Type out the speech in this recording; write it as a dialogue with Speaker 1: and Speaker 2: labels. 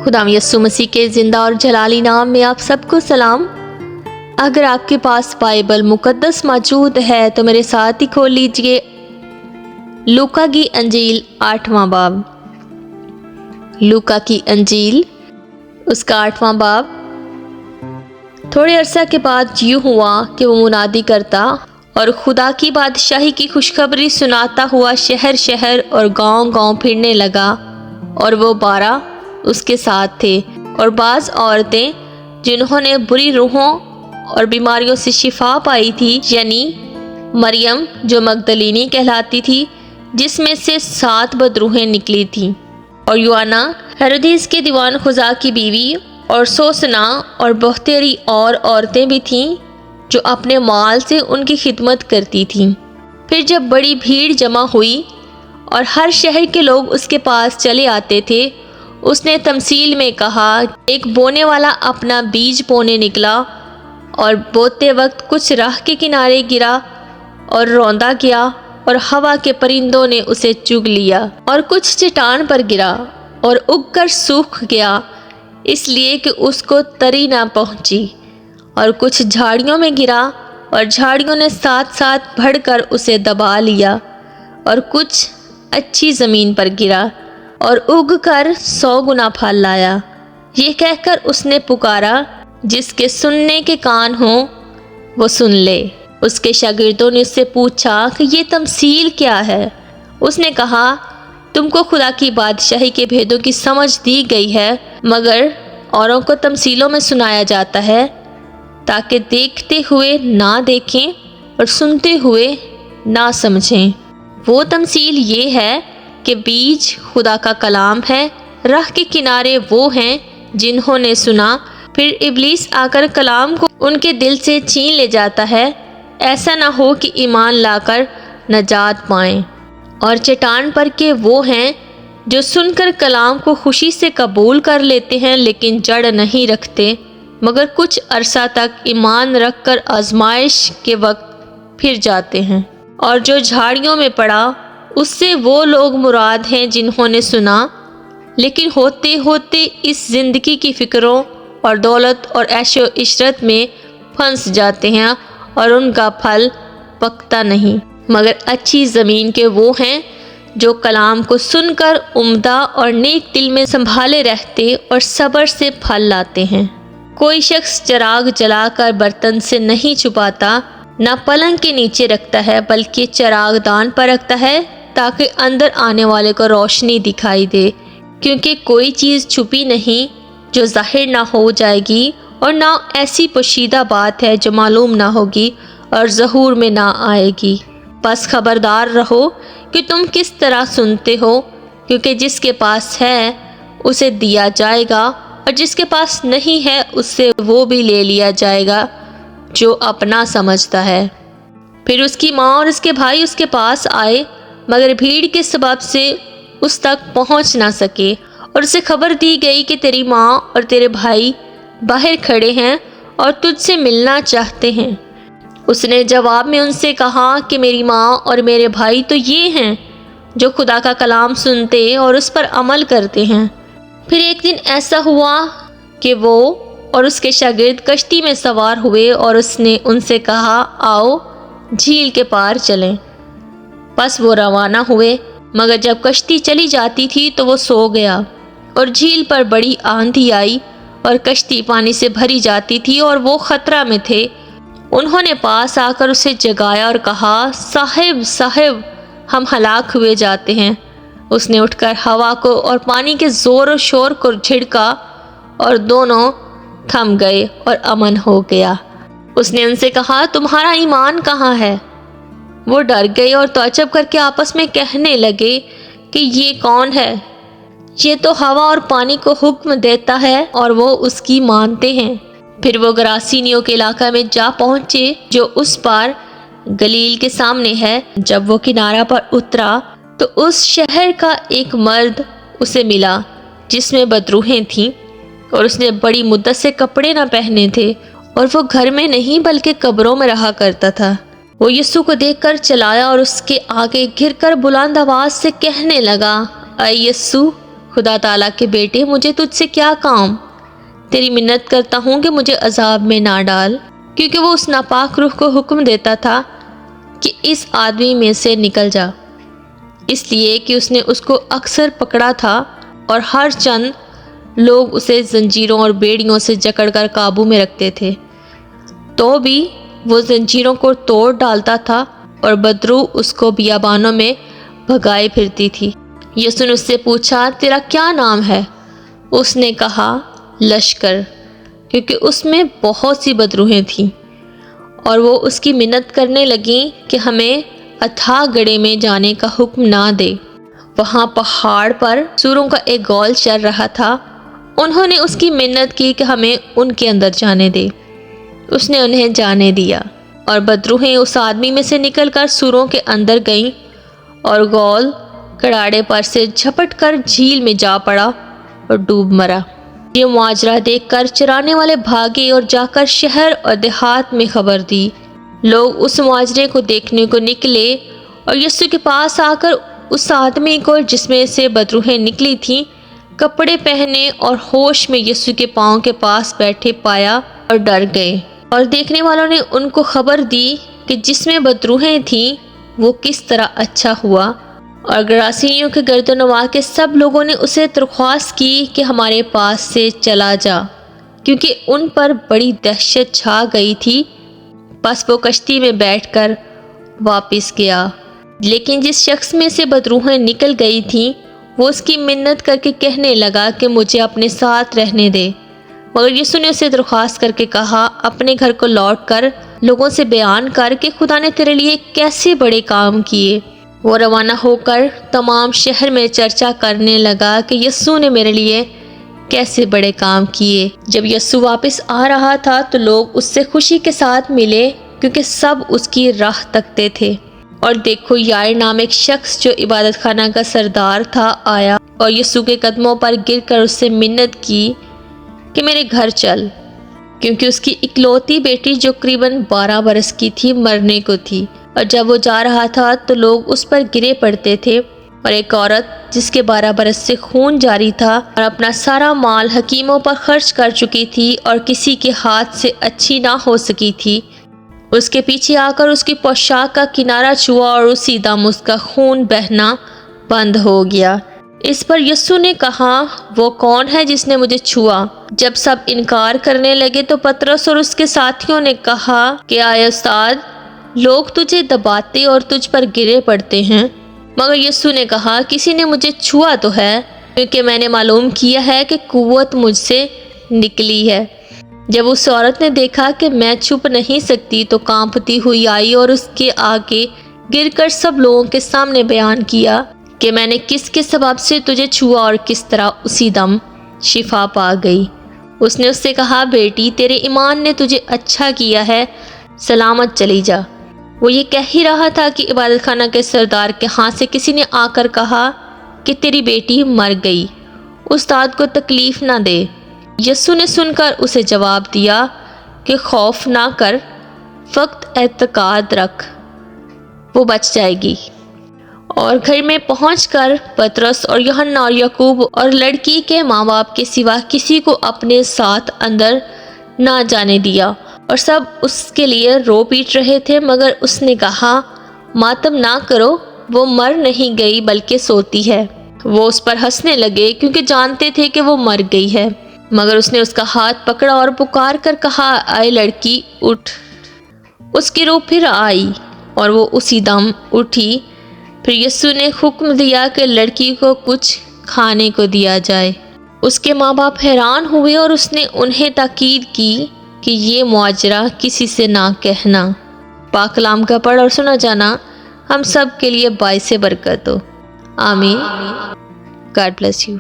Speaker 1: خدا یسوع مسیح کے زندہ اور جلالی نام میں آپ سب کو سلام۔ اگر آپ کے پاس بائبل مقدس موجود ہے تو میرے ساتھ ہی کھول لیجئے لوکا کی انجیل 8واں باب۔ لوکا کی انجیل اس کا 8واں باب۔ تھوڑے عرصہ کے بعد یوں ہوا کہ وہ منادی کرتا اور خدا کی بادشاہی کی خوشخبری سناتا ہوا شہر شہر اور گاؤں گاؤں پھرنے لگا، اور وہ 12 اس کے ساتھ تھے، اور بعض عورتیں جنہوں نے بری روحوں اور بیماریوں سے شفا پائی تھی، یعنی مریم جو مگدلینی کہلاتی تھی، جس میں سے 7 بدروحیں نکلی تھیں، اور یوحنا ہیرودیس کے دیوان خزا کی بیوی، اور سوسنا اور بہتری اور عورتیں بھی تھیں جو اپنے مال سے ان کی خدمت کرتی تھیں۔ پھر جب بڑی بھیڑ جمع ہوئی اور ہر شہر کے لوگ اس کے پاس چلے آتے تھے، اس نے تمثیل میں کہا، ایک بونے والا اپنا بیج بونے نکلا، اور بوتے وقت کچھ راہ کے کنارے گرا اور روندا گیا، اور ہوا کے پرندوں نے اسے چگ لیا، اور کچھ چٹان پر گرا اور اگ کر سوکھ گیا، اس لیے کہ اس کو تری نہ پہنچی، اور کچھ جھاڑیوں میں گرا، اور جھاڑیوں نے ساتھ ساتھ بڑھ کر اسے دبا لیا، اور کچھ اچھی زمین پر گرا اور اگ کر 100 گنا پھل لایا۔ یہ کہہ کر اس نے پکارا، جس کے سننے کے کان ہوں وہ سن لے۔ اس کے شاگردوں نے اس سے پوچھا کہ یہ تمثیل کیا ہے؟ اس نے کہا، تم کو خدا کی بادشاہی کے بھیدوں کی سمجھ دی گئی ہے، مگر اوروں کو تمثیلوں میں سنایا جاتا ہے، تاکہ دیکھتے ہوئے نہ دیکھیں اور سنتے ہوئے نہ سمجھیں۔ وہ تمثیل یہ ہے کہ بیج خدا کا کلام ہے، راہ کے کنارے وہ ہیں جنہوں نے سنا، پھر ابلیس آ کر کلام کو ان کے دل سے چھین لے جاتا ہے، ایسا نہ ہو کہ ایمان لا کر نجات پائیں۔ اور چٹان پر کے وہ ہیں جو سن کر کلام کو خوشی سے قبول کر لیتے ہیں، لیکن جڑ نہیں رکھتے، مگر کچھ عرصہ تک ایمان رکھ کر آزمائش کے وقت پھر جاتے ہیں۔ اور جو جھاڑیوں میں پڑا، اس سے وہ لوگ مراد ہیں جنہوں نے سنا، لیکن ہوتے ہوتے اس زندگی کی فکروں اور دولت اور عیش و عشرت میں پھنس جاتے ہیں، اور ان کا پھل پکتا نہیں۔ مگر اچھی زمین کے وہ ہیں جو کلام کو سن کر عمدہ اور نیک دل میں سنبھالے رہتے اور صبر سے پھل لاتے ہیں۔ کوئی شخص چراغ جلا کر برتن سے نہیں چھپاتا، نہ پلنگ کے نیچے رکھتا ہے، بلکہ چراغ دان پر رکھتا ہے، تاکہ اندر آنے والے کو روشنی دکھائی دے، کیونکہ کوئی چیز چھپی نہیں جو ظاہر نہ ہو جائے گی، اور نہ ایسی پوشیدہ بات ہے جو معلوم نہ ہوگی اور ظہور میں نہ آئے گی۔ بس خبردار رہو کہ تم کس طرح سنتے ہو، کیونکہ جس کے پاس ہے اسے دیا جائے گا، اور جس کے پاس نہیں ہے اس سے وہ بھی لے لیا جائے گا جو اپنا سمجھتا ہے۔ پھر اس کی ماں اور اس کے بھائی اس کے پاس آئے، مگر بھیڑ کے سبب سے اس تک پہنچ نہ سکے، اور اسے خبر دی گئی کہ تیری ماں اور تیرے بھائی باہر کھڑے ہیں اور تجھ سے ملنا چاہتے ہیں۔ اس نے جواب میں ان سے کہا کہ میری ماں اور میرے بھائی تو یہ ہیں جو خدا کا کلام سنتے اور اس پر عمل کرتے ہیں۔ پھر ایک دن ایسا ہوا کہ وہ اور اس کے شاگرد کشتی میں سوار ہوئے، اور اس نے ان سے کہا، آؤ جھیل کے پار چلیں۔ پس وہ روانہ ہوئے، مگر جب کشتی چلی جاتی تھی تو وہ سو گیا، اور جھیل پر بڑی آندھی آئی اور کشتی پانی سے بھری جاتی تھی، اور وہ خطرہ میں تھے۔ انہوں نے پاس آ کر اسے جگایا اور کہا، صاحب صاحب، ہم ہلاک ہوئے جاتے ہیں۔ اس نے اٹھ کر ہوا کو اور پانی کے زور و شور کو جھڑکا، اور دونوں تھم گئے اور امن ہو گیا۔ اس نے ان سے کہا، تمہارا ایمان کہاں ہے؟ وہ ڈر گئے اور تعجب کر کے آپس میں کہنے لگے کہ یہ کون ہے؟ یہ تو ہوا اور پانی کو حکم دیتا ہے اور وہ اس کی مانتے ہیں۔ پھر وہ گراسینیوں کے علاقہ میں جا پہنچے جو اس پار گلیل کے سامنے ہے۔ جب وہ کنارہ پر اترا تو اس شہر کا ایک مرد اسے ملا جس میں بدروحیں تھیں، اور اس نے بڑی مدت سے کپڑے نہ پہنے تھے، اور وہ گھر میں نہیں بلکہ قبروں میں رہا کرتا تھا۔ وہ یسوع کو دیکھ کر چلایا اور اس کے آگے گر کر بلند آواز سے کہنے لگا، اے یسوع، خدا تعالیٰ کے بیٹے، مجھے تجھ سے کیا کام؟ تیری منت کرتا ہوں کہ مجھے عذاب میں نہ ڈال، کیونکہ وہ اس ناپاک روح کو حکم دیتا تھا کہ اس آدمی میں سے نکل جا، اس لیے کہ اس نے اس کو اکثر پکڑا تھا اور ہر چند لوگ اسے زنجیروں اور بیڑیوں سے جکڑ کر قابو میں رکھتے تھے، تو بھی وہ زنجیروں کو توڑ ڈالتا تھا اور بدروح اس کو بیابانوں میں بھگائے پھرتی تھی۔ یسوع نے اس سے پوچھا، تیرا کیا نام ہے؟ اس نے کہا، لشکر، کیونکہ اس میں بہت سی بدروحیں تھیں، اور وہ اس کی منت کرنے لگیں کہ ہمیں اتھاہ گڑھے میں جانے کا حکم نہ دے۔ وہاں پہاڑ پر سوروں کا ایک گول چل رہا تھا۔ انہوں نے اس کی منت کی کہ ہمیں ان کے اندر جانے دے۔ اس نے انہیں جانے دیا، اور بدروحیں اس آدمی میں سے نکل کر سوروں کے اندر گئیں، اور گول کڑاڑے پر سے جھپٹ کر جھیل میں جا پڑا اور ڈوب مرا۔ یہ معاجرہ دیکھ کر چرانے والے بھاگے اور جا کر شہر اور دیہات میں خبر دی۔ لوگ اس معاجرے کو دیکھنے کو نکلے اور یسوع کے پاس آ کر اس آدمی کو جس میں سے بدروحیں نکلی تھیں کپڑے پہنے اور ہوش میں یسوع کے پاؤں کے پاس بیٹھے پایا اور ڈر گئے۔ اور دیکھنے والوں نے ان کو خبر دی کہ جس میں بدروحیں تھیں وہ کس طرح اچھا ہوا، اور گراسینیوں کے گرد و نواح کے سب لوگوں نے اسے درخواست کی کہ ہمارے پاس سے چلا جا، کیونکہ ان پر بڑی دہشت چھا گئی تھی۔ پس وہ کشتی میں بیٹھ کر واپس گیا، لیکن جس شخص میں سے بدروحیں نکل گئی تھیں وہ اس کی منت کر کے کہنے لگا کہ مجھے اپنے ساتھ رہنے دے، مگر یسوع نے اسے درخواست کر کے کہا، اپنے گھر کو لوٹ کر لوگوں سے بیان کر کہ خدا نے تیرے لیے کیسے بڑے کام کیے۔ وہ روانہ ہو کر تمام شہر میں چرچا کرنے لگا کہ یسوع نے میرے لیے کیسے بڑے کام کیے۔ جب یسوع واپس آ رہا تھا تو لوگ اس سے خوشی کے ساتھ ملے، کیونکہ سب اس کی راہ تکتے تھے۔ اور دیکھو، یائر نام ایک شخص جو عبادت خانہ کا سردار تھا آیا اور یسوع کے قدموں پر گر کر اس سے منت کی کہ میرے گھر چل، کیونکہ اس کی اکلوتی بیٹی جو قریباً 12 برس کی تھی مرنے کو تھی۔ اور جب وہ جا رہا تھا تو لوگ اس پر گرے پڑتے تھے، اور ایک عورت جس کے 12 برس سے خون جاری تھا اور اپنا سارا مال حکیموں پر خرچ کر چکی تھی اور کسی کے ہاتھ سے اچھی نہ ہو سکی تھی، اس کے پیچھے آ کر اس کی پوشاک کا کنارہ چھوا اور اسی دم اس کا خون بہنا بند ہو گیا۔ اس پر یسوع نے کہا، وہ کون ہے جس نے مجھے چھوا؟ جب سب انکار کرنے لگے تو پطرس اور اس کے ساتھیوں نے کہا کہ آئے استاد، لوگ تجھے دباتے اور تجھ پر گرے پڑتے ہیں۔ مگر یسوع نے کہا، کسی نے مجھے چھوا تو ہے، کیونکہ میں نے معلوم کیا ہے کہ قوت مجھ سے نکلی ہے۔ جب اس عورت نے دیکھا کہ میں چھپ نہیں سکتی تو کانپتی ہوئی آئی اور اس کے آگے گر کر سب لوگوں کے سامنے بیان کیا کہ میں نے کس کے سبب سے تجھے چھوا اور کس طرح اسی دم شفا پا گئی۔ اس نے اس سے کہا، بیٹی، تیرے ایمان نے تجھے اچھا کیا ہے، سلامت چلی جا۔ وہ یہ کہہ ہی رہا تھا کہ عبادت خانہ کے سردار کے ہاتھ سے کسی نے آ کر کہا کہ تیری بیٹی مر گئی، استاد کو تکلیف نہ دے۔ یسوع نے سن کر اسے جواب دیا کہ خوف نہ کر، فقط اعتقاد رکھ، وہ بچ جائے گی۔ اور گھر میں پہنچ کر پطرس اور یوحنا اور یعقوب اور لڑکی کے ماں باپ کے سوا کسی کو اپنے ساتھ اندر نہ جانے دیا، اور سب اس کے لیے رو پیٹ رہے تھے۔ مگر اس نے کہا، ماتم نہ کرو، وہ مر نہیں گئی بلکہ سوتی ہے۔ وہ اس پر ہنسنے لگے کیونکہ جانتے تھے کہ وہ مر گئی ہے۔ مگر اس نے اس کا ہاتھ پکڑا اور پکار کر کہا، اے لڑکی، اٹھ۔ اس کی روح پھر آئی اور وہ اسی دم اٹھی۔ پھر یسوع نے حکم دیا کہ لڑکی کو کچھ کھانے کو دیا جائے۔ اس کے ماں باپ حیران ہوئے اور اس نے انہیں تاکید کی کہ یہ معاجرہ کسی سے نہ کہنا۔ پاک کلام کا پڑھ اور سنا جانا ہم سب کے لیے باعث برکت ہو۔ آمین۔ God bless you.